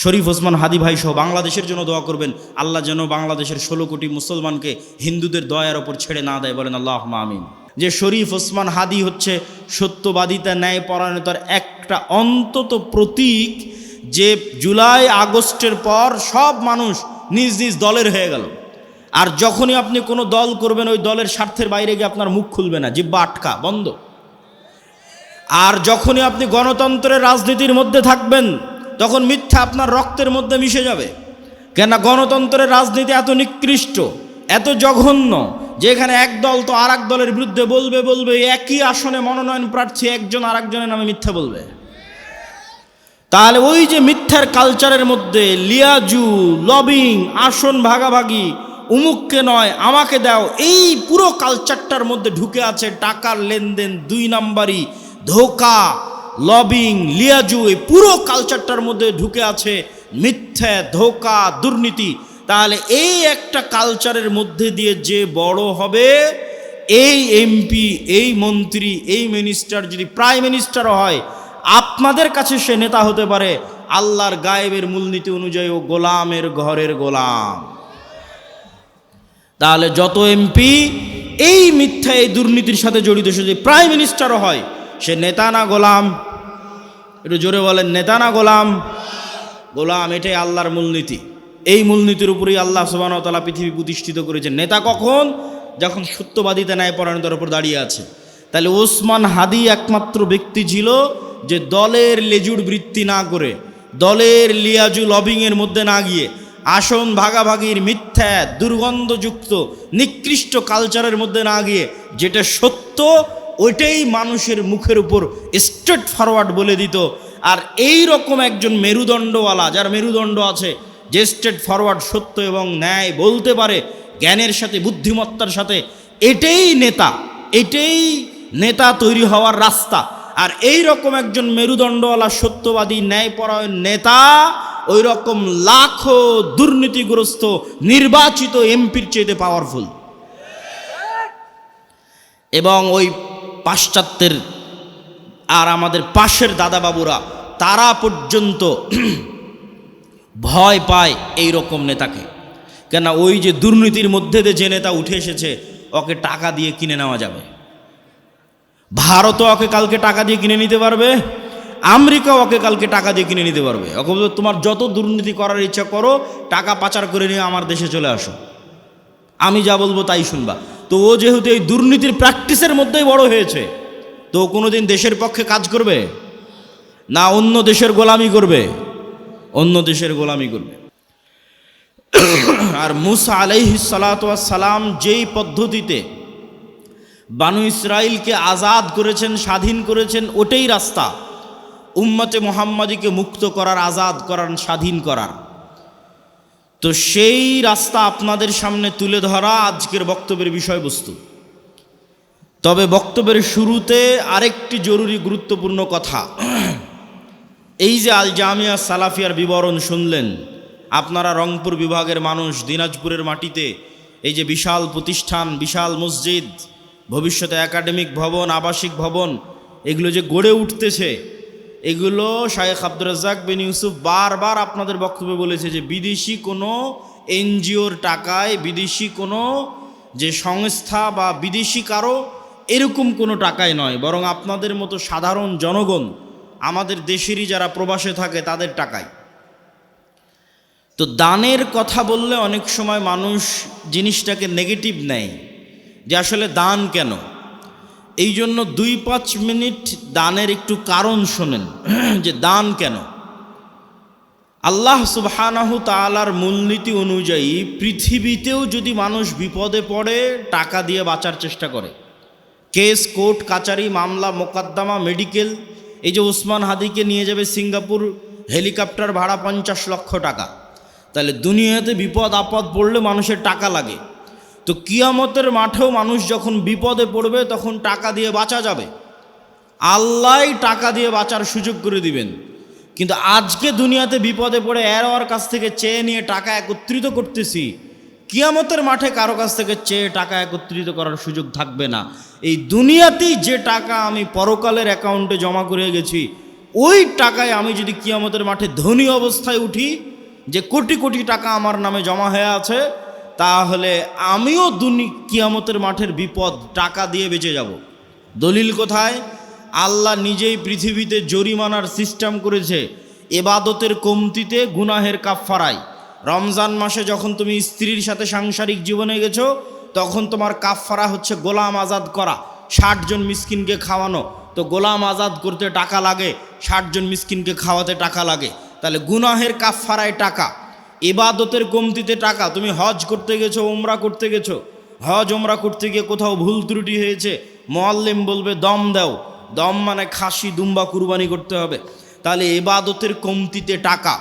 শরীফ ওসমান হাদি ভাই সহ বাংলাদেশের জন্য দোয়া করবেন, আল্লাহ যেন বাংলাদেশের 16 কোটি মুসলমানকে হিন্দুদের দয়ার ওপর ছেড়ে না দেয়, বলেন আল্লাহুম্মা আমিন। যে শরীফ ওসমান হাদি হচ্ছে সত্যবাদিতা, ন্যায়পরায়ণতার একটা অন্তত প্রতীক, যে জুলাই আগস্টের পর সব মানুষ নিজ নিজ দলের হয়ে গেল। আর যখনই আপনি কোনো দল করবেন, ওই দলের স্বার্থের বাইরে গিয়ে আপনার মুখ খুলবে না, জিহ্বা আটকা বন্ধ। আর যখনই আপনি গণতন্ত্রের রাজনীতির মধ্যে থাকবেন, তখন মিথ্যা আপনার রক্তের মধ্যে মিশে যাবে। কেননা গণতন্ত্রের রাজনীতি এত নিকৃষ্ট, এত জঘন্য, যে এখানে এক দল তো আর এক দলের বিরুদ্ধে বলবে, একই আসনে মনোনয়ন প্রার্থী একজন আর একজনের নামে মিথ্যা বলবে। তাহলে ওই যে মিথ্যার কালচারের মধ্যে লিয়াজু, লবিং, আসন ভাগাভাগি, উমুককে নয় আমাকে দাও, এই পুরো কালচারটার মধ্যে ঢুকে আছে টাকার লেনদেন, 2 নাম্বারি, ধোকা, লবিং, লিয়াজু, এই পুরো কালচারটার মধ্যে ঢুকে আছে মিথ্যা, ধোকা, দুর্নীতি। তাহলে এই একটা কালচারের মধ্যে দিয়ে যে বড় হবে, এই এমপি, এই মন্ত্রী, এই মিনিস্টার যদি প্রাইম মিনিস্টারও হয়, আপনাদের কাছে সে নেতা হতে পারে, আল্লাহর গায়েবের মূলনীতি অনুযায়ী ও গোলামের ঘরের গোলাম। তাহলে যত এমপি এই মিথ্যা, এই দুর্নীতির সাথে জড়িত, সে যদি প্রাইম মিনিস্টারও হয়, সে নেতা না গোলাম? একটু জোরে বলেন, নেতা না গোলাম? গোলাম। এটাই আল্লাহর মূলনীতি। এই মূলনীতির উপরেই আল্লাহ সুবহানাহু ওয়া তাআলা পৃথিবী প্রতিষ্ঠিত করেছেন। নেতা কখন? যখন সত্যবাদিতা, ন্যায়পরায়ণতার উপর দাঁড়িয়ে আছে। তাহলে ওসমান হাদি একমাত্র ব্যক্তি ছিল যে দলের লেজুর বৃত্তি না করে, দলের লিয়াজু লবিংয়ের মধ্যে না গিয়ে, আসন ভাগাভাগির মিথ্যা, দুর্গন্ধযুক্ত, নিকৃষ্ট কালচারের মধ্যে না গিয়ে, যেটা সত্য ওইটাই মানুষের মুখের উপর স্ট্রেট ফরওয়ার্ড বলে দিত। আর এই রকম একজন মেরুদণ্ডওয়ালা, যার মেরুদণ্ড আছে, যে স্ট্রেট ফরওয়ার্ড সত্য এবং ন্যায় বলতে পারে জ্ঞানের সাথে, বুদ্ধিমত্তার সাথে, এটাই নেতা, এটাই নেতা তৈরি হওয়ার রাস্তা। আর এই রকম একজন মেরুদণ্ডওয়ালা, সত্যবাদী, ন্যায়পরায়ণ নেতা ওই রকম লাখো দুর্নীতিগ্রস্ত নির্বাচিত এমপির চেয়ে পাওয়ারফুল। এবং ওই পাশ্চাত্যের আর আমাদের পাশের দাদাবাবুরা, তারা পর্যন্ত ভয় পায় এই রকম নেতাকে। কেন? ওই যে দুর্নীতির মধ্যে দিয়ে যে নেতা উঠে এসেছে, ওকে টাকা দিয়ে কিনে নেওয়া যাবে। ভারতও ওকে কালকে টাকা দিয়ে কিনে নিতে পারবে, আমেরিকাও ওকে কালকে টাকা দিয়ে কিনে নিতে পারবে। ওকে বলবে, তোমার যত দুর্নীতি করার ইচ্ছা করো, টাকা পাচার করে নিয়ে আমার দেশে চলে আসো, আমি যা বলবো তাই শুনবা। তো ও যেহেতু এই দুর্নীতির প্র্যাকটিসের মধ্যেই বড় হয়েছে, তো কোনোদিন দেশের পক্ষে কাজ করবে না, অন্য দেশের গোলামি করবে, অন্য দেশের গোলামি করবে। আর মুসা আলাইহিস সালাতু ওয়াস সালাম যেই পদ্ধতিতে বানু ইসরাইলকে আজাদ করেছেন, স্বাধীন করেছেন, ওটাই রাস্তা উম্মতে মুহাম্মাদিকে মুক্ত করার, আজাদ করার, স্বাধীন করার। তো সেই রাস্তা আপনাদের সামনে তুলে ধরা আজকের বক্তব্যের বিষয়বস্তু। তবে বক্তব্যের শুরুতে আরেকটি জরুরি গুরুত্বপূর্ণ কথা। এই যে আল জামিয়া সালাফিয়ার বিবরণ শুনলেন, আপনারা রংপুর বিভাগের মানুষ, দিনাজপুরের মাটিতে এই যে বিশাল প্রতিষ্ঠান, বিশাল মসজিদ, ভবিষ্যতে একাডেমিক ভবন, আবাসিক ভবন, এগুলো যে গড়ে উঠতেছে, এগুলো শায়েখ আব্দুর রাজ্জাক বিন ইউসুফ বারবার আপনাদের বক্তব্যে বলেছে যে বিদেশি কোনো এনজিওর টাকায়, বিদেশি কোনো যে সংস্থা বা বিদেশি কারো এরকম কোনো টাকায় নয়, বরং আপনাদের মতো সাধারণ জনগণ, আমাদের দেশেরই যারা প্রবাসে থাকে তাদের টাকায়। তো দানের কথা বললে অনেক সময় মানুষ জিনিসটাকে নেগেটিভ নেয়, যে আসলে দান কেন। এই জন্য 2-5 মিনিট দানের একটু কারণ শোনেন, যে দান কেন। আল্লাহ সুবহানাহু তাআলার মূলনীতি অনুযায়ী পৃথিবীতেও যদি মানুষ বিপদে পড়ে, টাকা দিয়ে বাঁচার চেষ্টা করে, কেস, কোর্ট কাচারি, মামলা মোকদ্দমা, মেডিকেল, এই যে ওসমান হাদিকে নিয়ে যাবে সিঙ্গাপুর, হেলিকপ্টার ভাড়া 50 লক্ষ টাকা। তাহলে দুনিয়াতে বিপদ আপদ পড়লে মানুষের টাকা লাগে, তো কিয়ামতের মাঠেও মানুষ যখন বিপদে পড়বে তখন টাকা দিয়ে বাঁচা যাবে, আল্লাহই টাকা দিয়ে বাঁচার সুযোগ করে দিবেন। কিন্তু আজকে দুনিয়াতে বিপদে পড়ে ওর কাছ থেকে চেয়ে নিয়ে টাকা একত্রিত করতেছি, কিয়ামতের মাঠে কারো কাছ থেকে চেয়ে টাকা একত্রিত করার সুযোগ থাকবে না। এই দুনিয়াতেই যে টাকা আমি পরকালের অ্যাকাউন্টে জমা করে গেছি, ওই টাকায় আমি যদি কিয়ামতের মাঠে ধনী অবস্থায় উঠি, যে কোটি কোটি টাকা আমার নামে জমা হয়ে আছে, তাহলে আমিও কিয়ামতের মাঠের বিপদ টাকা দিয়ে বেঁচে যাব। দলিল কোথায়? আল্লাহ নিজেই পৃথিবীতে জরিমানার সিস্টেম করেছে ইবাদতের কমতিতে, গুনাহের কাফফারায়। রমজান মাসে যখন তুমি স্ত্রীর সাথে সাংসারিক জীবনে গেছো, তখন তোমার কাফফারা হচ্ছে গোলাম আজাদ করা, 60 জন মিসকিনকে খাওয়ানো। তো গোলাম আজাদ করতে টাকা লাগে, 60 জন মিসকিনকে খাওয়াতে টাকা লাগে। তাহলে গুনাহের কাফফারায় টাকা, ইবাদতের কমতিতে টাকা। তুমি হজ করতে গেছো, উমরা করতে গেছো, হজ উমরা করতে গিয়ে কোথাও ভুল ত্রুটি হয়েছে, মুআল্লিম বলবে দম দাও, দম মানে খাসি দুম্বা কুরবানি করতে হবে। তাহলে ইবাদতের কমতিতে টাকা।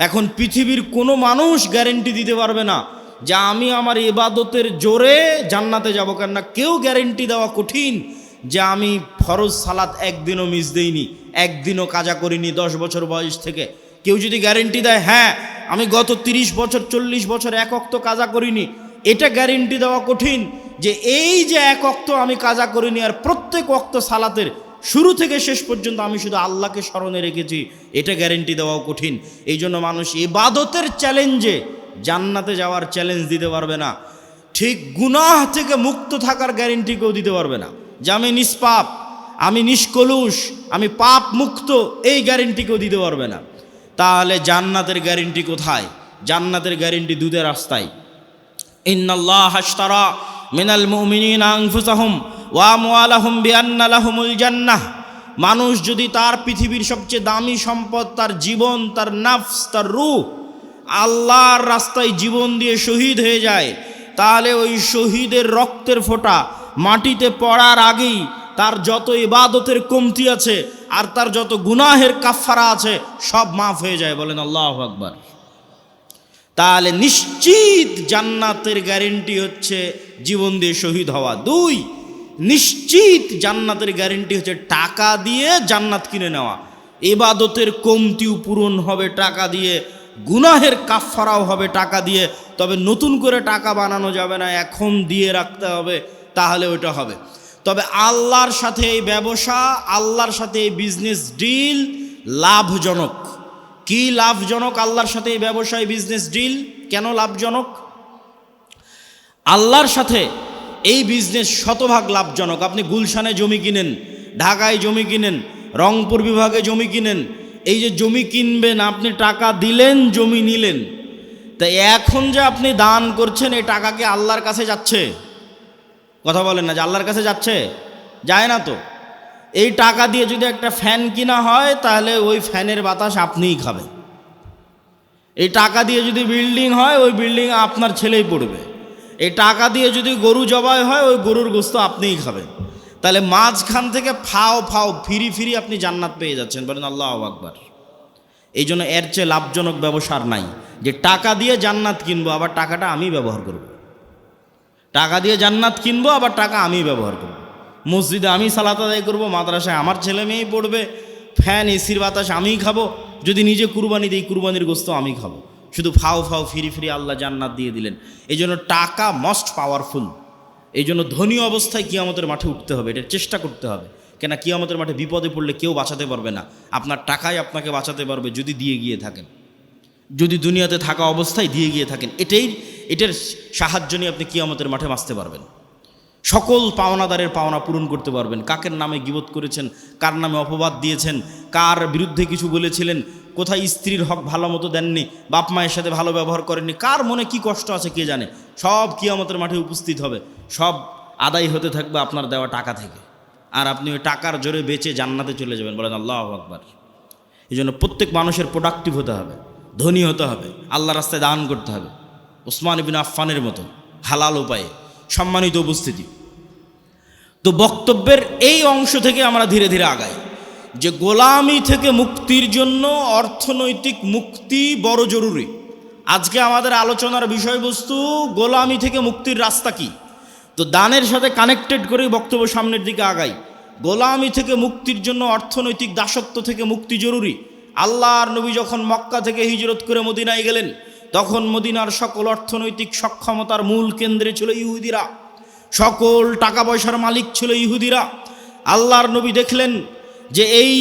এখন পৃথিবীর কোনো মানুষ গ্যারেন্টি দিতে পারবে না যে আমি আমার ইবাদতের জোরে জান্নাতে যাব, কেননা কেউ গ্যারেন্টি দেওয়া কঠিন যে আমি ফরজ সালাত একদিনও মিস দেইনি, একদিনও কাজা করিনি 10 বছর বয়স থেকে। কেউ যদি গ্যারেন্টি দেয় হ্যাঁ আমি গত 30 বছর 40 বছর এক ওয়াক্ত কাজা করিনি, এটা গ্যারেন্টি দেওয়া কঠিন। যে এই যে এক ওয়াক্ত আমি কাজা করিনি আর প্রত্যেক ওয়াক্ত সালাতের শুরু থেকে শেষ পর্যন্ত আমি শুধু আল্লাহকে স্মরণে রেখেছি, এটা গ্যারেন্টি দেওয়াও কঠিন। এই জন্য মানুষ ইবাদতের চ্যালেঞ্জে জান্নাতে যাওয়ার চ্যালেঞ্জ দিতে পারবে না, ঠিক গুনাহ থেকে মুক্ত থাকার গ্যারেন্টি কেউ দিতে পারবে না যে আমি নিষ্পাপ, আমি নিষ্কলুষ, আমি পাপ মুক্ত, এই গ্যারেন্টি কেউ দিতে পারবে না। তাহলে জান্নাতের গ্যারেন্টি কোথায়? জান্নাতের গ্যারেন্টি দুধের রাস্তায়। ইন্নাল্লাহা আশতারা মিনাল মুমিনিনা আনফুসাহুম ওয়া আমওয়ালাহুম বিআন্না লাহুমুল জান্নাহ। মানুষ যদি তার পৃথিবীর সবচেয়ে দামি সম্পদ, তার জীবন, তার নফস, তার রূহ আল্লাহর রাস্তায় জীবন দিয়ে শহীদ হয়ে যায়, তাহলে ওই শহীদের রক্তের ফোঁটা মাটিতে পড়ার আগেই তার যত ইবাদতের কমতি আছে আর তার যত গুনাহের কাফফারা আছে সব মাফ হয়ে যায়। বলেন আল্লাহু আকবার। তাহলে নিশ্চিত জান্নাতের গ্যারেন্টি হচ্ছে জীবন দিয়ে শহীদ হওয়া। 2, নিশ্চিত জান্নাতের গ্যারেন্টি হচ্ছে টাকা দিয়ে জান্নাত কিনে নেওয়া। ইবাদতের কমতিও পূরণ হবে টাকা দিয়ে, গুনাহের কাফফারাও হবে টাকা দিয়ে। তবে নতুন করে টাকা বানানো যাবে না, এখন দিয়ে রাখতে হবে, তাহলে ওইটা হবে। তবে আল্লাহর সাথে এই ব্যবসা, আল্লাহর সাথে এই বিজনেস ডিল লাভজনক। কি লাভজনক আল্লাহর সাথে এই ব্যবসায় বিজনেস ডিল? কেন লাভজনক? আল্লাহর সাথে এই বিজনেস শতভাগ লাভজনক। আপনি গুলশানে জমি কিনেন, ঢাকায় জমি কিনেন, রংপুর বিভাগে জমি কিনেন, এই যে জমি কিনবেন, আপনি টাকা দিলেন, জমি নিলেন, তাই এখন যে আপনি দান করছেন এই টাকা কি আল্লাহর কাছে যাচ্ছে? কথা বলেন না যে আল্লাহর কাছে যাচ্ছে? যায় না তো। এই টাকা দিয়ে যদি একটা ফ্যান কিনা হয় তাহলে ওই ফ্যানের বাতাস আপনিই খাবেন। এই টাকা দিয়ে যদি বিল্ডিং হয় ওই বিল্ডিং আপনার ছেলেই পড়বে। এই টাকা দিয়ে যদি গরু জবাই হয় ওই গরুর গোস্ত আপনিই খাবেন। তাহলে মাঝখান থেকে ফাও ফাও ফিরি আপনি জান্নাত পেয়ে যাচ্ছেন। বলেন আল্লাহু আকবার। এই জন্য এর চেয়ে লাভজনক ব্যবসার নাই যে টাকা দিয়ে জান্নাত কিনবো আবার টাকাটা আমি ব্যবহার করব। টাকা দিয়ে জান্নাত কিনবো আবার টাকা আমি ব্যবহার করব। মসজিদে আমি সালাত আদায় করবো, মাদ্রাসায় আমার ছেলে মেয়েই পড়বে, ফ্যান এসির বাতাস আমিই খাবো, যদি নিজে কুরবানি দিই কুরবানির গোস্ত আমি খাবো। শুধু ফাও ফিরি আল্লাহ জান্নাত দিয়ে দিলেন। এই জন্য টাকা মোস্ট পাওয়ারফুল। এই জন্য ধনী অবস্থায় কিয়ামতের মাঠে উঠতে হবে, এটার চেষ্টা করতে হবে। কেন কিয়ামতের মাঠে বিপদে পড়লে কেউ বাঁচাতে পারবে না, আপনার টাকাই আপনাকে বাঁচাতে পারবে যদি দিয়ে গিয়ে থাকেন, যদি দুনিয়াতে থাকা অবস্থায় দিয়ে গিয়ে থাকেন। এটার সাহায্য নিয়ে আপনি কিয়ামতের মাঠে বাঁচতে পারবেন। সকল পাওনাদারের পাওনা পূরণ করতে পারবেন। কাকের নামে গীবত করেছেন, কার নামে অপবাদ দিয়েছেন, কার বিরুদ্ধে কিছু বলেছিলেন, কোথায় স্ত্রীর হক ভালো মতো দেননি, বাপ মায়ের সাথে ভালো ব্যবহার করেননি, কার মনে কি কষ্ট আছে কে জানে, সব কিয়ামতের মাঠে উপস্থিত হবে। সব আদায় হতে থাকবে আপনার দেওয়া টাকা থেকে, আর আপনি ওই টাকার জোরে বেচে জান্নাতে চলে যাবেন। বলেন আল্লাহু আকবার। এই জন্য প্রত্যেক মানুষের প্রোডাক্টিভ হতে হবে, ধনী হতে হবে, আল্লাহ রাস্তায় দান করতে হবে, ওসমান ইবনে আফফানের মতো হালাল উপায়ে। সম্মানিত উপস্থিতি, তো বক্তব্যের এই অংশ থেকে আমরা ধীরে ধীরে আগাই যে গোলামি থেকে মুক্তির জন্য অর্থনৈতিক মুক্তি বড় জরুরি। আজকে আমাদের আলোচনার বিষয়বস্তু গোলামি থেকে মুক্তির রাস্তা কি। তো দানের সাথে কানেক্টেড করে বক্তব্য সামনের দিকে আগাই। গোলামি থেকে মুক্তির জন্য অর্থনৈতিক দাসত্ব থেকে মুক্তি জরুরি। আল্লাহর নবী যখন মক্কা থেকে হিজরত করে মদিনায় গেলেন, তখন মদিনার সকল অর্থনৈতিক সক্ষমতার মূল কেন্দ্রে ছিল ইহুদিরা, সকল টাকা পয়সার মালিক ছিল ইহুদিরা। আল্লাহর নবী দেখলেন যে এই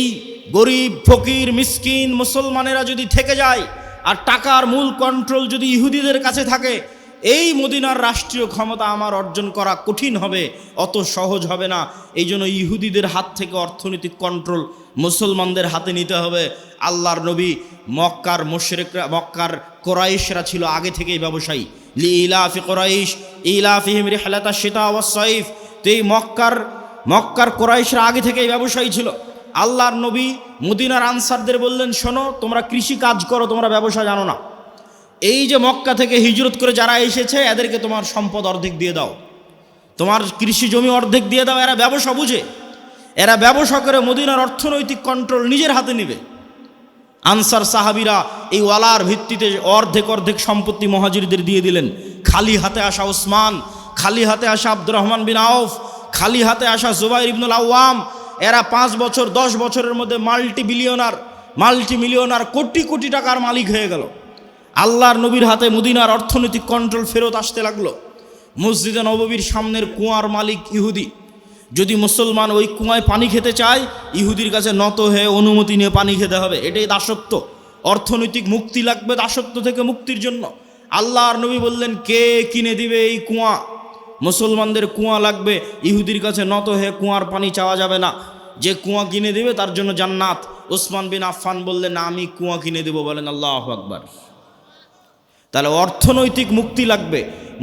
গরিব ফকির মিসকিন মুসলমানেরা যদি থেকে যায় আর টাকার মূল কন্ট্রোল যদি ইহুদিদের কাছে থাকে, এই মদিনার রাষ্ট্রীয় ক্ষমতা আমার অর্জন করা কঠিন হবে, অত সহজ হবে না। এই জন্য ইহুদিদের হাত থেকে অর্থনৈতিক কন্ট্রোল মুসলমানদের হাতে নিতে হবে। আল্লাহর নবী মক্কার মুশরিকরা, মক্কার কোরাইশরা ছিল আগে থেকেই ব্যবসায়ী। লিইলাফি কোরাইশ ইলাফিহিম রিহলাতাশ শিতা ওয়াস সাইফ। তো এই মক্কার কোরাইশরা আগে থেকেই ব্যবসায়ী ছিল। আল্লাহর নবী মদিনার আনসারদের বললেন, শোনো, তোমরা কৃষি কাজ করো, তোমরা ব্যবসা জানো না। এই যে মক্কা থেকে হিজরত করে যারা এসেছে এদেরকে তোমার সম্পদ অর্ধেক দিয়ে দাও, তোমার কৃষি জমি অর্ধেক দিয়ে দাও। এরা ব্যবসা বুঝে, এরা ব্যবসা করে মদিনার অর্থনৈতিক কন্ট্রোল নিজের হাতে নেবে। আনসার সাহাবিরা এই ওয়ালার ভিত্তিতে অর্ধেক সম্পত্তি মুহাজিরদের দিয়ে দিলেন। খালি হাতে আসা ওসমান, খালি হাতে আসা আব্দুর রহমান বিন আউফ, খালি হাতে আসা জুবাইর ইবনুল আওয়াম, এরা 5 বছর 10 বছরের মধ্যে মাল্টি মিলিয়নার কোটি কোটি টাকার মালিক হয়ে গেল। আল্লাহর নবীর হাতে মদিনার অর্থনৈতিক কন্ট্রোল ফেরত আসতে লাগলো। মসজিদে নববীর সামনের কুয়ার মালিক ইহুদি। যদি মুসলমান ওই কুয়ায় পানি খেতে চায়, ইহুদির কাছে নত হয়ে অনুমতি নিয়ে পানি খেতে হবে। এটাই দাসত্ব। অর্থনৈতিক মুক্তি লাগবে দাসত্ব থেকে মুক্তির জন্য। আল্লাহর নবী বললেন, কে কিনে দিবে এই কুয়া? মুসলমানদের কুয়া লাগবে, ইহুদির কাছে নত হয়ে কুয়ার পানি চাওয়া যাবে না। যে কুয়া কিনে দিবে তার জন্য জান্নাত। ওসমান বিন আফফান বললেন, আমি কুয়া কিনে দেব। বলেন আল্লাহু আকবার। তাহলে অর্থনৈতিক মুক্তি লাগবে।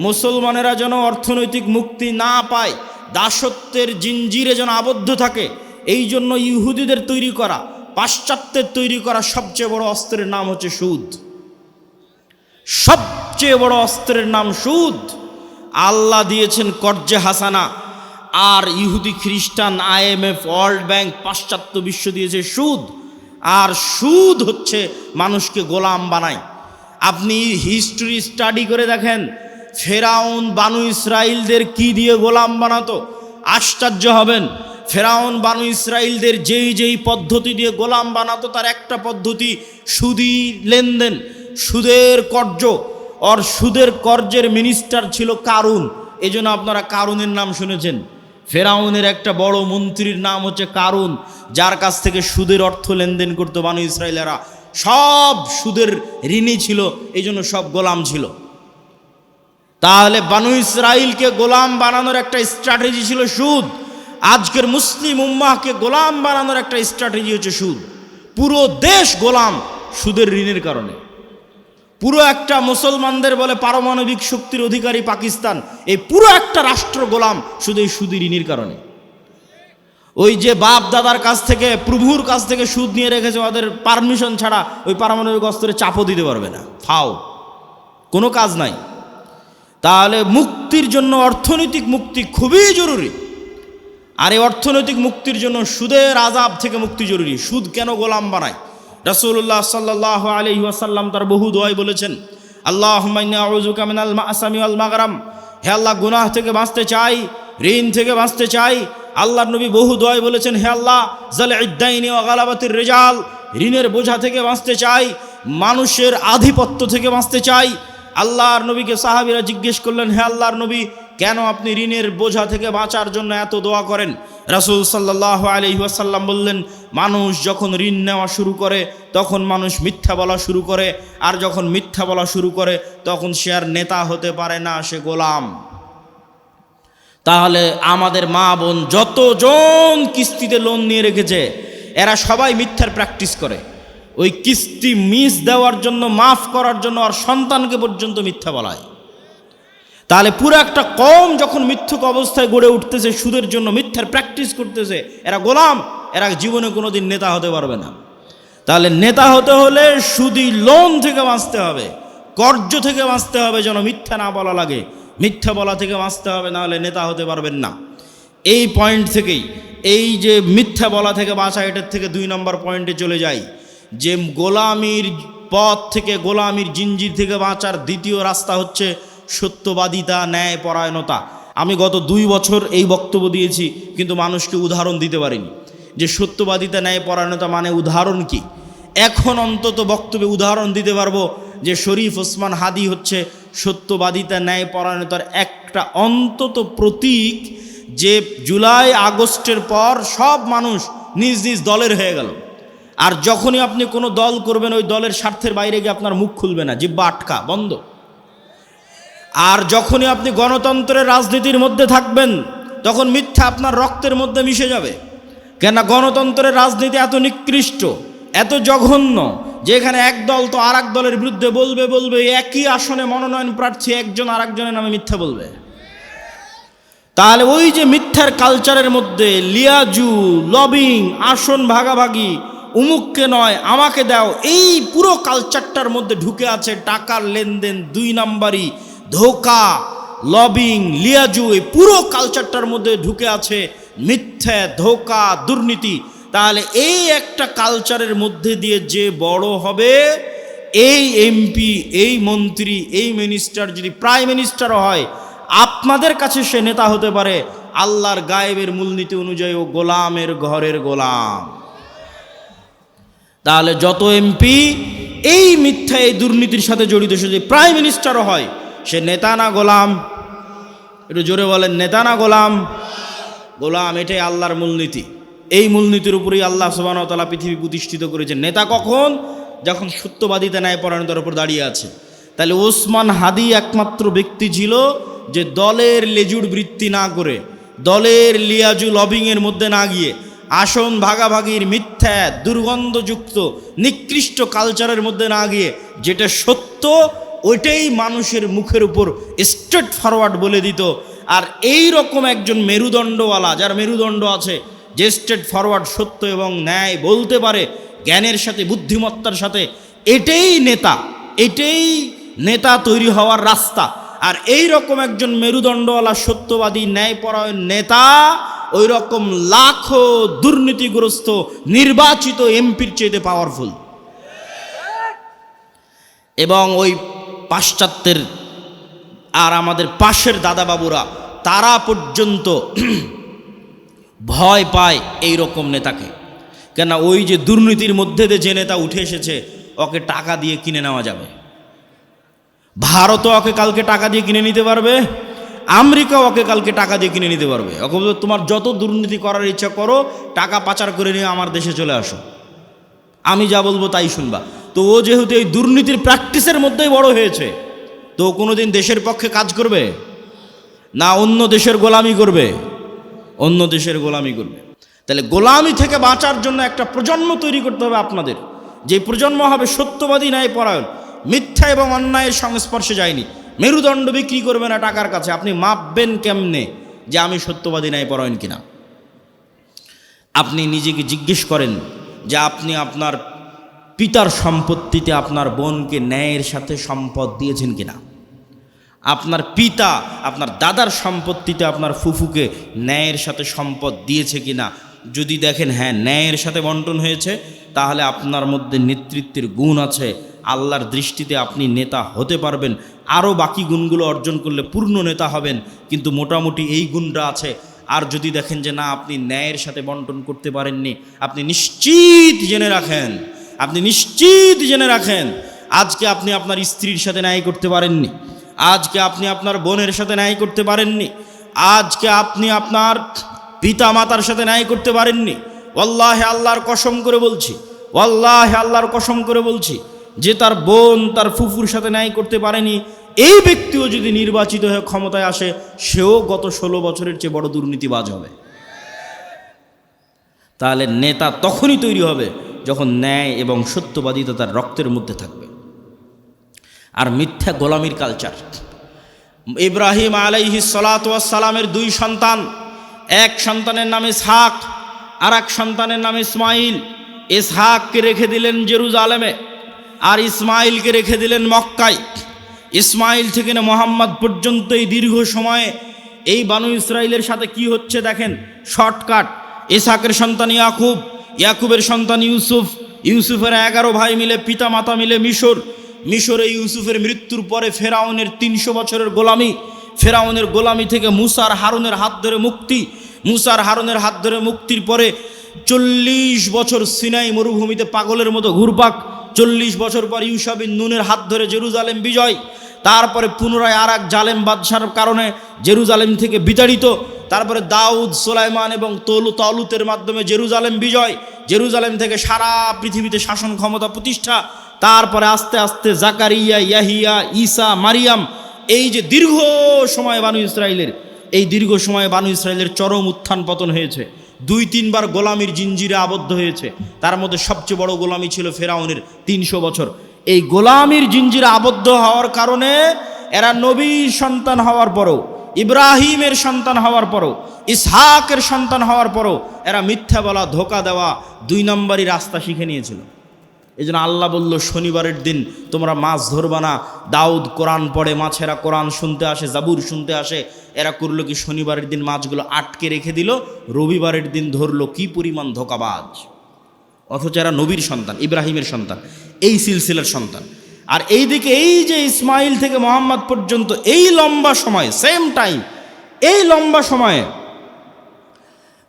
মুসলমানেরা যেন অর্থনৈতিক মুক্তি না পায়, দাসত্বের জিঞ্জিরে যেন আবদ্ধ থাকে, এই জন্য ইহুদিদের তৈরি করা, পাশ্চাত্যের তৈরি করা সবচেয়ে বড় অস্ত্রের নাম হচ্ছে সুদ। সবচেয়ে বড় অস্ত্রের নাম সুদ। আল্লাহ দিয়েছেন কর্জে হাসানা, আর ইহুদি খ্রিস্টান IMF ওয়ার্ল্ড ব্যাংক পাশ্চাত্য বিশ্ব দিয়েছে সুদ। আর সুদ হচ্ছে মানুষকে গোলাম বানায়। আপনি হিস্ট্রি স্টাডি করে দেখেন, ফেরাউন বানু ইসরাইলদের কি দিয়ে গোলাম বানাতো, আশ্চর্য হবেন। ফেরাউন বানু ইসরাইলদের যেই পদ্ধতি দিয়ে গোলাম বানাতো, তার একটা পদ্ধতি সুদি লেনদেন, সুদের কর্জ। আর সুদের কর্জের মিনিস্টার ছিল কারুন। এই জন্য আপনারা কারুনের নাম শুনেছেন। ফেরাউনের একটা বড় মন্ত্রীর নাম হচ্ছে কারুন, যার কাছ থেকে সুদের অর্থ লেনদেন করতো বানু ইসরাইলেরা। সব সুদের ঋণী ছিল, এই জন্য সব গোলাম ছিল। তাহলে বানু ইসরাইলকে গোলাম বানানোর একটা স্ট্র্যাটেজি ছিল সুদ। আজকের মুসলিম উম্মাহকে গোলাম বানানোর একটা স্ট্র্যাটেজি হচ্ছে সুদ। পুরো দেশ গোলাম সুদের ঋণের কারণে। পুরো একটা মুসলমানদের বলে পারমাণবিক শক্তির অধিকারী পাকিস্তান, এই পুরো একটা রাষ্ট্র গোলাম শুধু এই সুদের ঋণের কারণে। ওই যে বাপ দাদার কাছ থেকে, প্রভুর কাছ থেকে সুদ নিয়ে রেখেছে, ওদের পারমিশন ছাড়া ওই পারমাণবিক অস্ত্রে চাপও দিতে পারবে না। ফাও, কোনো কাজ নাই। তাহলে মুক্তির জন্য অর্থনৈতিক মুক্তি খুবই জরুরি। আর এই অর্থনৈতিক মুক্তির জন্য সুদের আযাব থেকে মুক্তি জরুরি। সুদ কেন গোলাম বানায়? রাসূলুল্লাহ সাল্লাল্লাহু আলাইহি ওয়াসাল্লাম তার বহু দোয়ায় বলেছেন, আল্লাহুম্মা ইন্নী আউযুকা মিনাল মা'সামি ওয়াল মাগরাম। হে আল্লাহ, গুনাহ থেকে বাঁচতে চাই, ঋণ থেকে বাঁচতে চাই। আল্লাহর নবী বহু দোয়ায় বলেছেন, হে আল্লাহ, যালঈদ-দাইনি ওয়া গালাবাতির রিজাল, ঋণের বোঝা থেকে বাঁচতে চাই, মানুষের আধিপত্য থেকে বাঁচতে চাই। আল্লাহর নবীকে সাহাবীরা জিজ্ঞেস করলেন, হে আল্লাহর নবী, কেন আপনি ঋণের বোঝা থেকে বাঁচার জন্য এত দোয়া করেন? রাসূল সাল্লাল্লাহু আলাইহি ওয়াসাল্লাম বললেন, মানুষ যখন ঋণ নেওয়া শুরু করে তখন মানুষ মিথ্যা বলা শুরু করে, আর যখন মিথ্যা বলা শুরু করে তখন সে আর নেতা হতে পারে না, সে গোলাম। তাহলে আমাদের মা বোন যতজন কিস্তিতে লোন নিয়ে রেখেছে, এরা সবাই মিথ্যার প্র্যাকটিস করে। ওই কিস্তি মিস দেওয়ার জন্য, মাফ করার জন্য আর সন্তানকে পর্যন্ত মিথ্যা বলায়। তাহলে পুরো একটা কম যখন মিথ্যুক অবস্থায় গড়ে উঠতেছে, সুদের জন্য মিথ্যার প্র্যাকটিস করতেছে, এরা গোলাম, এরা জীবনে কোনোদিন নেতা হতে পারবে না। তাহলে নেতা হতে হলে সুদি লোন থেকে বাঁচতে হবে, কর্জ থেকে বাঁচতে হবে, যেন মিথ্যা না বলা লাগে। মিথ্যা বলা থেকে বাঁচতে হবে, না হলে নেতা হতে পারবেন না। এই পয়েন্ট থেকেই, এই যে মিথ্যা বলা থেকে বাঁচা, এটার থেকে 2 নম্বর পয়েন্টে চলে যাই, যে গোলামির পথ থেকে, গোলামির জিঞ্জির থেকে বাঁচার দ্বিতীয় রাস্তা হচ্ছে সত্যবাদিতা, ন্যায় পরায়ণতা। আমি গত 2 বছর এই বক্তব্য দিয়েছি, কিন্তু মানুষকে উদাহরণ দিতে পারিনি যে সত্যবাদিতা, ন্যায় পরায়ণতা মানে উদাহরণ কি। এখন অন্তত বক্তব্যে উদাহরণ দিতে পারবো যে শরীফ ওসমান হাদি হচ্ছে সত্যবাদিতা, ন্যায় পরায়ণতার একটা অন্তত প্রতীক। যে জুলাই আগস্টের পর সব মানুষ নিজ নিজ দলের হয়ে গেল। আর যখনই আপনি কোনো দল করবেন, ওই দলের স্বার্থের বাইরে গিয়ে আপনার মুখ খুলবে না, জিহ্বা আটকা, বন্ধ। আর যখনই আপনি গণতন্ত্রের রাজনীতির মধ্যে থাকবেন, তখন মিথ্যা আপনার রক্তের মধ্যে মিশে যাবে। কেন? গণতন্ত্রের রাজনীতি এত নিকৃষ্ট, এত জঘন্য, যেখানে এক দল তো আর এক দলের বিরুদ্ধে বলবে, একই আসনে মনোনয়ন প্রার্থী একজন আর একজনের নামে মিথ্যা বলবে। তাহলে ওই যে মিথ্যার কালচারের মধ্যে লিয়াজু, লবিং, আসন ভাগাভাগি, উমুককে নয় আমাকে দাও, এই পুরো কালচারটার মধ্যে ঢুকে আছে টাকার লেনদেন, 2 নাম্বারি, ধোকা, লবিং, লিয়াজু, এই পুরো কালচারটার মধ্যে ঢুকে আছে মিথ্যা, ধোকা, দুর্নীতি। তাহলে এই একটা কালচারের মধ্যে দিয়ে যে বড় হবে, এই এমপি, এই মন্ত্রী, এই মিনিস্টার যদি প্রাইম মিনিস্টারও হয়, আপনাদের কাছে সে নেতা হতে পারে, আল্লাহর গায়েবের মূলনীতি অনুযায়ী ও গোলামের ঘরের গোলাম। তাহলে যত এমপি এই মিথ্যা, এই দুর্নীতির সাথে জড়িত, সে যদি প্রাইম মিনিস্টারও হয়, সে নেতা না গোলাম? একটু জোরে বলেন, নেতা না গোলাম? গোলাম। এটাই আল্লাহর মূলনীতি। এই মূলনীতির উপরেই আল্লাহ সুবহানাহু ওয়া তাআলা পৃথিবী প্রতিষ্ঠিত করেছেন। নেতা কখন? যখন সত্যবাদিতা, ন্যায়পরায়ণতার উপর দাঁড়িয়ে আছে। তাহলে ওসমান হাদি একমাত্র ব্যক্তি ছিল যে দলের লেজুর বৃত্তি না করে, দলের লিয়াজু লবিংয়ের মধ্যে না গিয়ে, আসন ভাগাভাগির মিথ্যা, দুর্গন্ধযুক্ত, নিকৃষ্ট কালচারের মধ্যে না গিয়ে, যেটা সত্য ওইটাই মানুষের মুখের উপর স্ট্রেট ফরওয়ার্ড বলে দিত। আর এই রকম একজন মেরুদণ্ডওয়ালা, যার মেরুদণ্ড আছে, যে স্ট্রেট ফরওয়ার্ড সত্য এবং ন্যায় বলতে পারে জ্ঞানের সাথে, বুদ্ধিমত্তার সাথে, এটাই নেতা, এটাই নেতা তৈরি হওয়ার রাস্তা। আর এই রকম একজন মেরুদণ্ডওয়ালা, সত্যবাদী, ন্যায়পরায়ণ নেতা ওই রকম লাখো দুর্নীতিগ্রস্ত নির্বাচিত এমপির চেয়ে পাওয়ারফুল। এবং ওই পাশ্চাত্যের আর আমাদের পাশের দাদাবাবুরা, তারা পর্যন্ত ভয় পায় এই রকম নেতাকে। কেন? ওই যে দুর্নীতির মধ্যে দিয়ে যে নেতা উঠে এসেছে, ওকে টাকা দিয়ে কিনে নেওয়া যাবে। ভারতও ওকে কালকে টাকা দিয়ে কিনে নিতে পারবে, আমেরিকা ওকে কালকে টাকা দিয়ে কিনে নিতে পারবে। ওকে বলবে তোমার যত দুর্নীতি করার ইচ্ছা করো, টাকা পাচার করে নিয়ে আমার দেশে চলে আসো, আমি যা বলবো তাই শুনবা। তো ও যেহেতু এই দুর্নীতির প্র্যাকটিসের মধ্যেই বড় হয়েছে, তো কোনোদিন দেশের পক্ষে কাজ করবে না, অন্য দেশের গোলামি করবে, অন্য দেশের গোলামি করবে। তাহলে গোলামি থেকে বাঁচার জন্য একটা প্রজন্ম তৈরি করতে হবে আপনাদের, যে প্রজন্ম হবে সত্যবাদী, ন্যায়পরায়ণ, মিথ্যা এবং অন্যায়ের সংস্পর্শে যায়নি, মেরুদণ্ড বিক্রি করবে না টাকার কাছে। আপনি মাপবেন কেমনে যে আমি সত্যবাদী, ন্যায়পরায়ণ কিনা? আপনি নিজেকে জিজ্ঞেস করেন যে আপনি আপনার পিতার সম্পত্তিতে আপনার বোনকে ন্যায়ের সাথে সম্পদ দিয়েছেন কিনা? আপনার পিতা আপনার দাদার সম্পত্তিতে আপনার ফুফুকে ন্যায়ের সাথে সম্পদ দিয়েছে কিনা? যদি দেখেন হ্যাঁ, ন্যায়ের সাথে বন্টন হয়েছে, তাহলে আপনার মধ্যে নেতৃত্বের গুণ আছে, আল্লাহর দৃষ্টিতে আপনি নেতা হতে পারবেন। আরও বাকি গুণগুলো অর্জন করলে পূর্ণ নেতা হবেন, কিন্তু মোটামুটি এই গুণটা আছে। আর যদি দেখেন যে না, আপনি ন্যায়ের সাথে বন্টন করতে পারেননি, আপনি নিশ্চিত জেনে রাখেন, আপনি নিশ্চিত জেনে রাখেন, আজকে আপনি আপনার স্ত্রীর সাথে ন্যায় করতে পারেননি, আজকে আপনি আপনার বোনের সাথে ন্যায় করতে পারেননি, আজকে আপনি আপনার পিতা মাতার সাথে ন্যায় করতে পারেননি। ওয়াল্লাহি, আল্লাহর কসম করে বলছি, ওয়াল্লাহি আল্লাহর কসম করে বলছি, যে তার বোন তার ফুফুর সাথে ন্যায় করতে পারেনি, এই ব্যক্তিও যদি নির্বাচিত হয়ে ক্ষমতায় আসে, সেও গত 16 বছরের চেয়ে বড় দুর্নীতিবাজ হবে। তাহলে নেতা তখনই তৈরি হবে যখন ন্যায় এবং সত্যবাদিতা তার রক্তের মধ্যে থাকবে। আর মিথ্যা গোলামির কালচার। ইব্রাহিম আলাইহিস সালাতু ওয়াস সালামের 2 সন্তান, এক সন্তানের নাম ইসহাক, আর এক সন্তানের নাম ইসমাইল। ইসহাককে রেখে দিলেন জেরুজালেমে, আর ইসমাইলকে রেখে দিলেন মক্কায়। ইসমাইল থেকে না মুহাম্মদ পর্যন্ত এই দীর্ঘ সময়ে এই বানু ইসরাইলের সাথে কি হচ্ছে দেখেন, শর্টকাট। ইসহাকের সন্তান ইয়াকুব, ইয়াকুবের সন্তান ইউসুফ, ইউসুফের 11 ভাই মিলে, পিতা মাতা মিলে মিশর। মিশরে ইউসুফের মৃত্যুর পরে ফেরাউনের 300 বছরের গোলামি, ফেরাউনের গোলামি থেকে মুসার হারুনের হাত ধরে মুক্তি, মুসার হারুনের হাত ধরে মুক্তির পরে 40 বছর সিনাই মরুভূমিতে পাগলের মতো ঘুরপাক, 40 বছর পর ইউশা বিন নুনের হাত ধরে জেরুজালেম বিজয়, তারপরে পুনরায় আর এক জালেম বাদশার কারণে জেরুজালেম থেকে বিতাড়িত, তারপরে দাউদ, সুলাইমান এবং তালুতের মাধ্যমে জেরুজালেম বিজয়, জেরুজালেম থেকে সারা পৃথিবীতে শাসন ক্ষমতা প্রতিষ্ঠা, তারপরে আস্তে আস্তে জাকারিয়া, ইয়াহিয়া, ঈসা, মারিয়াম, এই যে দীর্ঘ সময় বানু ইসরায়েলের, এই দীর্ঘ সময়ে বানু ইসরায়েলের চরম উত্থান পতন হয়েছে। 2-3 বার গোলামির জিঞ্জিরে আবদ্ধ হয়েছে। তার মধ্যে সবচেয়ে বড় গোলামি ছিল ফেরাউনের 300 বছর। এই গোলামির জিঞ্জিরে আবদ্ধ হওয়ার কারণে এরা নবীর সন্তান হওয়ার পরও, ইব্রাহিমের সন্তান হওয়ার পরও, ইসহাকের সন্তান হওয়ার পরও এরা মিথ্যা বলা, ধোকা দেওয়া, 2 নম্বরই রাস্তা শিখে নিয়েছিল। এই জন্য আল্লাহ বলল, শনিবারের দিন তোমরা মাছ ধরবা না। দাউদ কোরআন পড়ে, মাছেরা কোরআন শুনতে আসে, জাবুর শুনতে আসে। এরা করলো কি, শনিবারের দিন মাছগুলো আটকে রেখে দিল, রবিবারের দিন ধরলো। কি পরিমাণ ধোকাবাজ! অথচ এরা নবীর সন্তান, ইব্রাহিমের সন্তান, এই সিলসিলার সন্তান। আর এইদিকে এই যে ইসমাইল থেকে মোহাম্মদ পর্যন্ত এই লম্বা সময়, সেম টাইম, এই লম্বা সময়ে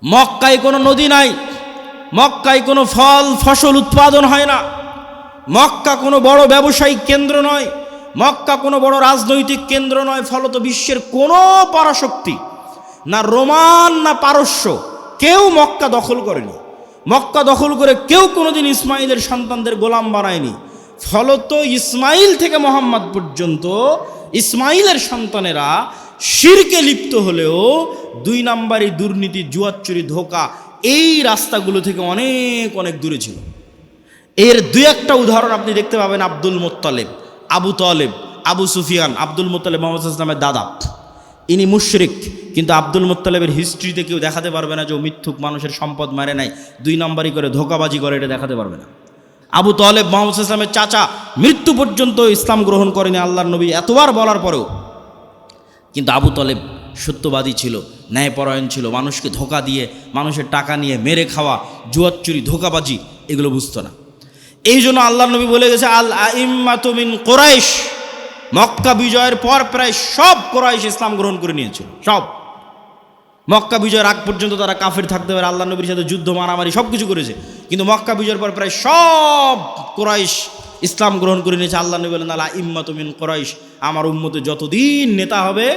মক্কায় কোনো নদী নাই, মক্কায় কোনো ফল ফসল উৎপাদন হয় না, মক্কা কোনো বড় ব্যবসায়িক কেন্দ্র নয়, মক্কা কোনো বড় রাজনৈতিক কেন্দ্র নয়। ফলত বিশ্বের কোনো পরাশক্তি, না রোমান না পারস্য, কেউ মক্কা দখল করেনি। মক্কা দখল করে কেউ কোনোদিন ইসমাইলের সন্তানদের গোলাম বানায়নি। ফলত ইসমাইল থেকে মোহাম্মদ পর্যন্ত ইসমাইলের সন্তানেরা শিরকে লিপ্ত হলেও 2 নম্বরই দুর্নীতি, জুয়াচুরি, ধোঁকা, এই রাস্তাগুলো থেকে অনেক অনেক দূরে ছিল। এর 2-1টা উদাহরণ আপনি দেখতে পাবেন। Abdul Muttalib, Abu Taleb, Abu Sufian. Abdul Muttalib Muhammad সাল্লাল্লাহু আলাইহি ওয়াসাল্লামের দাদা, ইনি মুশরিক, কিন্তু আব্দুল মুত্তালিবের হিস্ট্রিতে কেউ দেখাতে পারবে না যে ও মিথ্যুক, মানুষের সম্পদ মারে নাই, 2 নম্বরই করে ধোঁকাবাজি করে, এটা দেখাতে পারবে না। আবু তালেব মুহাম্মদ সাল্লাল্লাহু আলাইহি ওয়াসাল্লামের চাচা, মৃত্যু পর্যন্ত ইসলাম গ্রহণ করেনি আল্লাহর নবী এতবার বলার পরেও। কিন্তু আবু তালেব সত্যবাদী ছিল, ন্যায়পরায়ণ ছিল, মানুষকে ধোঁকা দিয়ে, মানুষের টাকা নিয়ে মেরে খাওয়া, জুয়াচুরি, ধোঁকাবাজি এগুলো বুঝতো না। এই জন্য আল্লাহর নবী বলে গেছে, আল আইম্মাতু মিন কুরাইশ। মক্কা বিজয়ের পর প্রায় সব কুরাইশ ইসলাম গ্রহণ করে নিয়েছিল। সব মক্কা বিজয়ের আগ পর্যন্ত তারা কাফের থাকতে পারে, আল্লাহ নবীর সাথে যুদ্ধ, মারামারি সব কিছু করেছে, কিন্তু মক্কা বিজয়ের পর প্রায় সব কুরাইশ ইসলাম গ্রহণ করে নিয়েছে। আল্লাহ নবী বলেন, আল আইম্মাতু মিন কুরাইশ, আমার উম্মতে যতদিন নেতা হবে,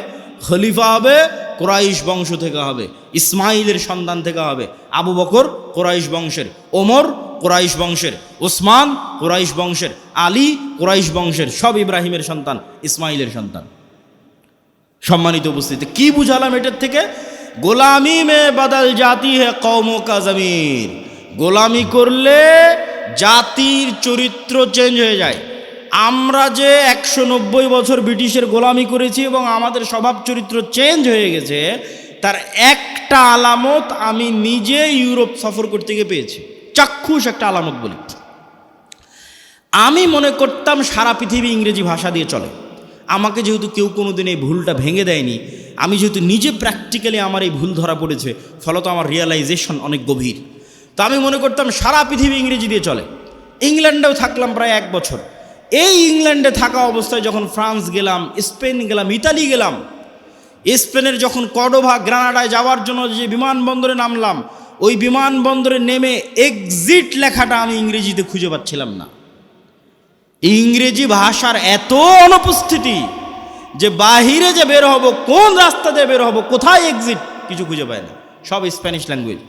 খলিফা হবে, কুরাইশ বংশ থেকে হবে, ইসমাইলের সন্তান থেকে হবে। আবু বকর কুরাইশ বংশের, ওমর কুরাইশ বংশের, ওসমান কুরাইশ বংশের, আলী কুরাইশ বংশের, সব ইব্রাহিমের সন্তান, ইসমাইলের সন্তান। সম্মানিত উপস্থিতি, কি বুঝালাম এটার থেকে? গোলামি মে বদল জাতি হে কওমো কা জমির। গোলামি করলে জাতির চরিত্র চেঞ্জ হয়ে যায়। আমরা যে 190 বছর ব্রিটিশের গোলামি করেছি এবং আমাদের স্বভাব চরিত্র চেঞ্জ হয়ে গেছে, তার একটা আলামত আমি নিজে ইউরোপ সফর করতে গিয়ে পেয়েছি। চাক্ষুষ একটা আলামত বলি। আমি মনে করতাম সারা পৃথিবী ইংরেজি ভাষা দিয়ে চলে। আমাকে যেহেতু কেউ কোনোদিন এই ভুলটা ভেঙে দেয়নি, আমি যেহেতু নিজে প্র্যাকটিক্যালি আমার এই ভুল ধরা পড়েছে, ফলত আমার রিয়েলাইজেশন অনেক গভীর। তো আমি মনে করতাম সারা পৃথিবী ইংরেজি দিয়ে চলে। ইংল্যান্ডেও থাকলাম প্রায় 1 বছর। এই ইংল্যান্ডে থাকা অবস্থায় যখন ফ্রান্স গেলাম, স্পেন গেলাম, ইতালি গেলাম, স্পেনের যখন কর্ডোভা, গ্রানাডায় যাওয়ার জন্য যে বিমানবন্দরে নামলাম, ওই বিমানবন্দরে নেমে এক্সিট লেখাটা আমি ইংরেজিতে খুঁজে পাচ্ছিলাম না। ইংরেজি ভাষার এত অনুপস্থিতি যে বাহিরে যে বের হব, কোন রাস্তা দিয়ে বের হব, কোথায় এক্সিট, কিছু খুঁজে পায় না। সব স্প্যানিশ ল্যাঙ্গুয়েজ।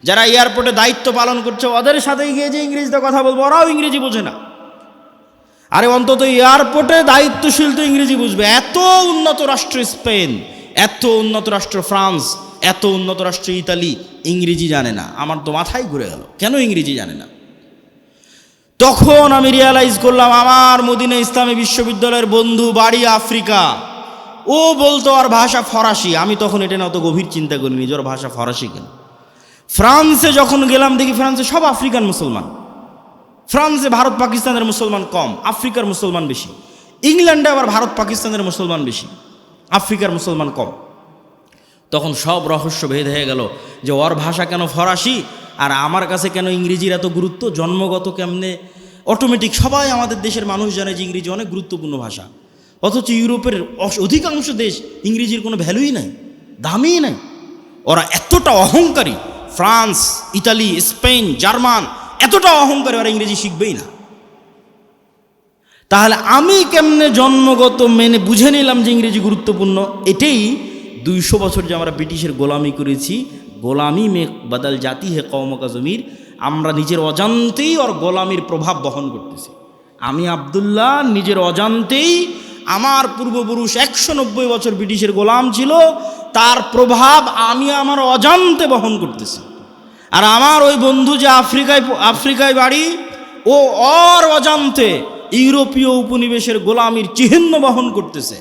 যারা এয়ারপোর্টে দায়িত্ব পালন করছে, ওদের সাথে গিয়ে যে ইংরেজিতে কথা বলবো, ওরাও ইংরেজি বোঝে না। আরে অন্তত এয়ারপোর্টে দায়িত্বশীল তো ইংরেজি বুঝবে। এত উন্নত রাষ্ট্র স্পেন, এত উন্নত রাষ্ট্র ফ্রান্স, এত উন্নত রাষ্ট্র ইতালি, ইংরেজি জানে না। আমার তো মাথায় ঘুরে গেল, কেন ইংরেজি জানে না? তখন আমি রিয়ালাইজ করলাম, আমার মদিনা ইসলামী বিশ্ববিদ্যালয়ের বন্ধু, বাড়ি আফ্রিকা, ও বলতো আর ভাষা ফরাসি। আমি তখন এটা না অত গভীর চিন্তা করিনি, নিজের ভাষা ফরাসি কেন। ফ্রান্সে যখন গেলাম দেখি ফ্রান্সে সব আফ্রিকান মুসলমান। ফ্রান্সে ভারত পাকিস্তানের মুসলমান কম, আফ্রিকার মুসলমান বেশি। ইংল্যান্ডে আবার ভারত পাকিস্তানের মুসলমান বেশি, আফ্রিকার মুসলমান কম। তখন সব রহস্য ভেদ হয়ে গেল যে ওর ভাষা কেন ফরাসি আর আমার কাছে কেন ইংরেজির এত গুরুত্ব, জন্মগত কেমনে অটোমেটিক। সবাই আমাদের দেশের মানুষ জানে যে ইংরেজি অনেক গুরুত্বপূর্ণ ভাষা, অথচ ইউরোপের অধিকাংশ দেশ ইংরেজির কোনো ভ্যালুই নাই, দামই নাই। ওরা এতটা অহংকারী, ফ্রান্স, ইতালি, স্পেন, জার্মান, এতটা অহংকারী, ওরা ইংরেজি শিখবেই না। তাহলে আমি কেমনে জন্মগত মেনে বুঝে নিলাম যে ইংরেজি গুরুত্বপূর্ণ? এটাই 200 বছর যে আমরা ব্রিটিশের গোলামি করেছি, গোলামি মে বদল জাতি হে কওমকা জমির, আমরা নিজের অজান্তেই ওর গোলামির প্রভাব বহন করতেছি। আমি আব্দুল্লাহ নিজের অজান্তেই, আমার পূর্বপুরুষ 190 বছর ব্রিটিশের গোলাম ছিল, তার প্রভাব আমি আমার অজান্তে বহন করতেছি। আর আমার ওই বন্ধু যে আফ্রিকায় বাড়ি, ও ওর অজান্তে ইউরোপীয় উপনিবেশের গোলামির চিহ্ন বহন করতেছে।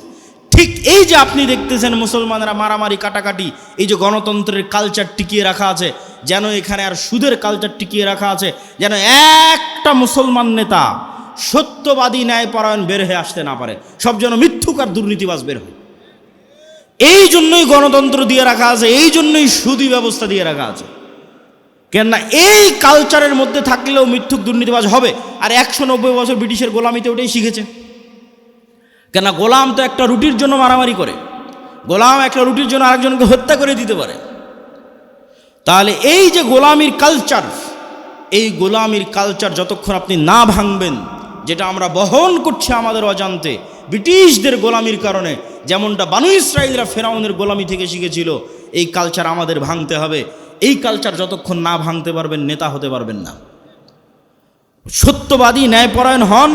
ঠিক এই যে আপনি দেখতেছেন মুসলমানেরা মারামারি কাটাকাটি, এই যে গণতন্ত্রের কালচার টিকিয়ে রাখা আছে, যেন এখানে আর সুদের কালচার টিকিয়ে রাখা আছে, যেন একটা মুসলমান নেতা সত্যবাদী ন্যায়পরায়ণ বের হয়ে আসতে না পারে, সব যেন মিথ্যুক আর দুর্নীতিবাজ বের হয়। এই জন্যই গণতন্ত্র দিয়ে রাখা আছে, এই জন্যই সুদী ব্যবস্থা দিয়ে রাখা আছে। কেননা এই কালচারের মধ্যে থাকলেও মিথ্যুক দুর্নীতিবাজ হবে। আর 190 বছর ব্রিটিশের গোলামিতে ওটাই শিখেছে। কেননা গোলাম তো একটা রুটির জন্য মারামারি করে, গোলাম একটা রুটির জন্য আরেকজনকে হত্যা করে দিতে পারে। তাহলে এই যে গোলামির কালচার, এই গোলামির কালচার যতক্ষণ আপনি না ভাঙবেন, যেটা আমরা বহন করছি আমাদের অজান্তে ব্রিটিশদের গোলামির কারণে, যেমনটা বানু ইসরাইলরা ফেরাউনের গোলামি থেকে শিখেছিল, এই কালচার আমাদের ভাঙতে হবে। এই কালচার যতক্ষণ না ভাঙতে পারবেন, নেতা হতে পারবেন না। সত্যবাদী ন্যায়পরায়ণ হন,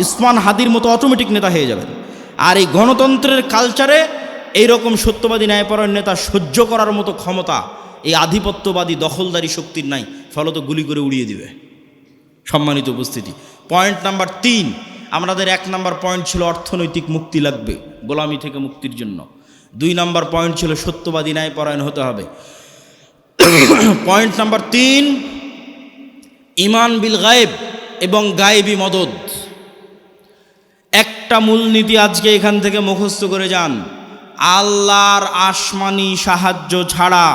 ইসমান হাদির মতো অটোমেটিক নেতা হয়ে যাবেন। আর এই গণতন্ত্রের কালচারে এইরকম সত্যবাদী ন্যায়পরায়ণ নেতা সহ্য করার মতো ক্ষমতা এই আধিপত্যবাদী দখলদারি শক্তির নাই, ফলত গুলি করে উড়িয়ে দিবে। সম্মানিত উপস্থিতি, পয়েন্ট নাম্বার 3, আমাদের 1 নাম্বার পয়েন্ট ছিল অর্থনৈতিক মুক্তি লাগবে গোলামি থেকে মুক্তির জন্য। 2 নাম্বার পয়েন্ট ছিল সত্যবাদী ন্যায়পরায়ণ হতে হবে। পয়েন্ট নাম্বার 3, ইমান বিল গায়েব এবং গায়েবী মদদ। একটা মূলনীতি আজকে এখান থেকে মুখস্থ করে যান, আল্লাহর আসমানি সাহায্য ছাড়া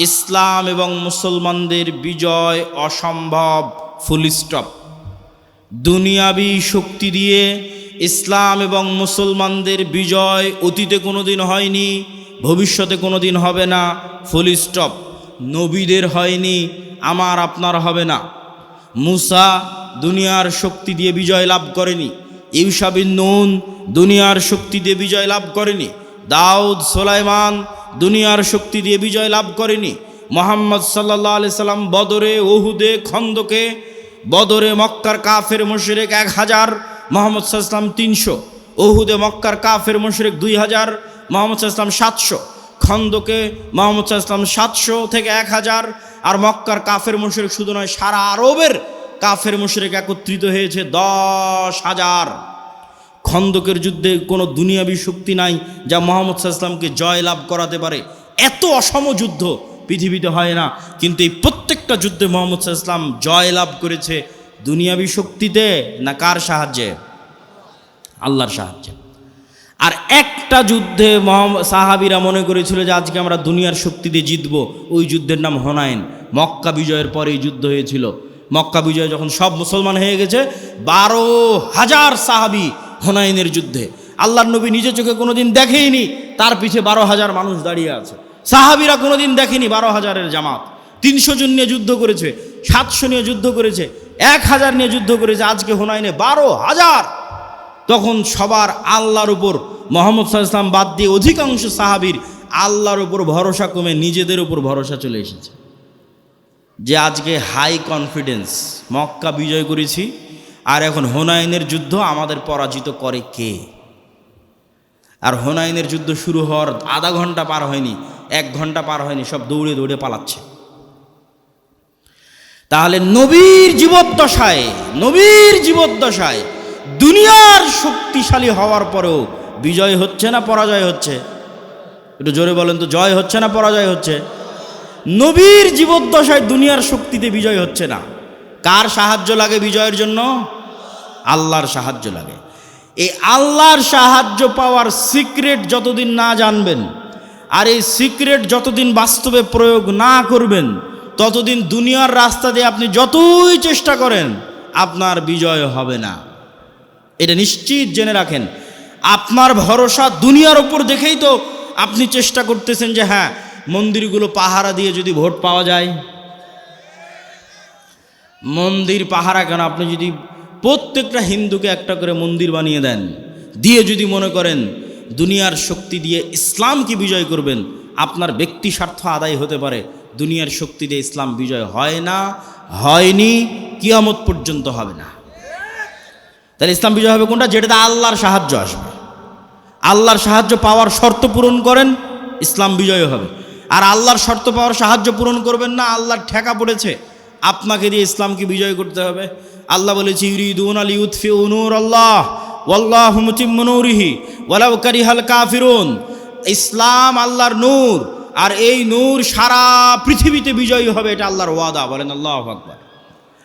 ইসলাম এবং মুসলমানদের বিজয় অসম্ভব, ফুল স্টপ। দুনিয়াবি শক্তি দিয়ে ইসলাম এবং মুসলমানদের বিজয় অতীতে কোনোদিন হয়নি, ভবিষ্যতে কোনোদিন হবে না, ফুল স্টপ। নবীদের হয়নি, আমার আপনার হবে না। মুসা দুনিয়ার শক্তি দিয়ে বিজয় লাভ করেনি, ইউশা বিন নুন দুনিয়ার শক্তি দিয়ে বিজয় লাভ করেনি, দাউদ সুলাইমান দুনিয়ার শক্তি দিয়ে বিজয় লাভ করেনি। মুহাম্মদ সাল্লাল্লাহু আলাইহি সাল্লাম বদরে, ওহুদে, খন্দকে, বদরে মক্কার কাফের মুশরিক 1000, মুহাম্মদ সাল্লাল্লাহু আলাইহি সাল্লাম 300, ওহুদে মক্কার কাফের মুশরিক 2000, মুহাম্মদ সাল্লাল্লাহু আলাইহি সাল্লাম 700, খন্দকে মুহাম্মদ সাল্লাল্লাহু আলাইহি সাল্লাম 700 থেকে 1000। আর মক্কার কাফের মুশরিক শুধু নয়, সারা আরবের কাফের মুশরিক একত্রিত হয়েছে 10,000। খন্দকের যুদ্ধে কোনো দুনিয়াবি শক্তি নাই যা মুহাম্মদ সাল্লাল্লাহু আলাইহি সাল্লামকে জয় লাভ করাতে পারে। এত অসম যুদ্ধ পৃথিবীতে হয় না, কিন্তু এই প্রত্যেকটা যুদ্ধে মুহাম্মদ সাল্লাল্লাহু আলাইহি সাল্লাম জয় লাভ করেছে দুনিয়াবি শক্তিতে না কার সাহায্যে? আল্লাহর সাহায্যে। আর একটা যুদ্ধে সাহাবীরা মনে করেছিল যে আজকে আমরা দুনিয়ার শক্তি দিয়ে জিতব, ওই যুদ্ধের নাম হুনাইন। মক্কা বিজয়ের পরে এই যুদ্ধ হয়েছিল। মক্কা বিজয় যখন সব মুসলমান হয়ে গেছে, 12,000 সাহাবী হুনাইনের যুদ্ধে, আল্লাহর নবী নিজে চোখে কোনোদিন দেখেইনি, তার পিছে 12,000 মানুষ দাঁড়িয়ে আছে। সাহাবীরা কোনোদিন দেখেনি 12,000-এর জামাত। 300 জন নিয়ে যুদ্ধ করেছে, 700 নিয়ে যুদ্ধ করেছে, 1000 নিয়ে যুদ্ধ করেছে, আজকে হুনাইনে 12,000। তখন সবার আল্লাহর উপর, মুহাম্মদ সাল্লাল্লাহু আলাইহি ওয়াসাল্লাম বাদ দিয়ে অধিকাংশ সাহাবীর আল্লাহর উপর ভরসা কমে নিজেদের উপর ভরসা চলে এসেছে। যে আজকে হাই কনফিডেন্স, মক্কা বিজয় করেছি আর এখন হুনাইনের যুদ্ধ আমাদের পরাজিত করে কে? আর হুনাইনের যুদ্ধ শুরু হওয়ার আধা ঘন্টা পার হয়নি, 1 ঘন্টা পার হয়নি, সব দৌড়ে দৌড়ে পালাচ্ছে। তাহলে নবীর জীবদ্দশায় দুনিয়ার শক্তিশালী হওয়ার পরেও বিজয় হচ্ছে না পরাজয় হচ্ছে? একটু জোরে বলেন তো, জয় হচ্ছে না পরাজয় হচ্ছে? নবীর জীবদ্দশায় দুনিয়ার শক্তিতে বিজয় হচ্ছে না। কার সাহায্য লাগে বিজয়ের জন্য? আল্লাহর সাহায্য লাগে। এই আল্লাহর সাহায্য পাওয়ার সিক্রেট যতদিন না জানবেন, আর এই সিক্রেট যতদিন বাস্তবে প্রয়োগ না করবেন, ততদিন দুনিয়ার রাস্তা দিয়ে আপনি যতই চেষ্টা করেন আপনার বিজয় হবে না। এটা নিশ্চিত জেনে রাখেন। আপনার ভরসা দুনিয়ার উপর দেখেই তো আপনি চেষ্টা করতেছেন যে হ্যাঁ, মন্দিরগুলো পাহারা দিয়ে যদি ভোট পাওয়া যায়। মন্দির পাহারা কেন? আপনি যদি প্রত্যেকটা হিন্দুকে একটা করে মন্দির বানিয়ে দেন, দিয়ে যদি মনে করেন দুনিয়ার শক্তি দিয়ে ইসলামকে বিজয় করবেন, আপনার ব্যক্তি স্বার্থ আদায় হতে পারে, দুনিয়ার শক্তি দিয়ে ইসলাম বিজয় হয় না, হয়নি, কিয়ামত পর্যন্ত হবে না। তাহলে ইসলাম বিজয় হবে কোনটা? যেটাতে আল্লাহর সাহায্য আসবে। আল্লাহর সাহায্য পাওয়ার শর্ত পূরণ করেন, ইসলাম বিজয় হবে। আর আল্লাহর শর্ত পাওয়ার সাহায্য পূরণ করবেন না, আল্লাহর ঠেকা পড়েছে, আপনাকে দিয়ে ইসলামকে বিজয় করতে হবে। আল্লাহ বলেছে ইউরিদুনা লিইউতফিউ নূরাল্লাহ ওয়াল্লাহু মুতিম্মু নূরিহি ওয়ালাউ কারিহাল কাফিরুন। ইসলাম আল্লাহর নূর, আর এই নূর সারা পৃথিবীতে বিজয়ী হবে, এটা আল্লাহর ওয়াদা। বলেন আল্লাহু আকবার।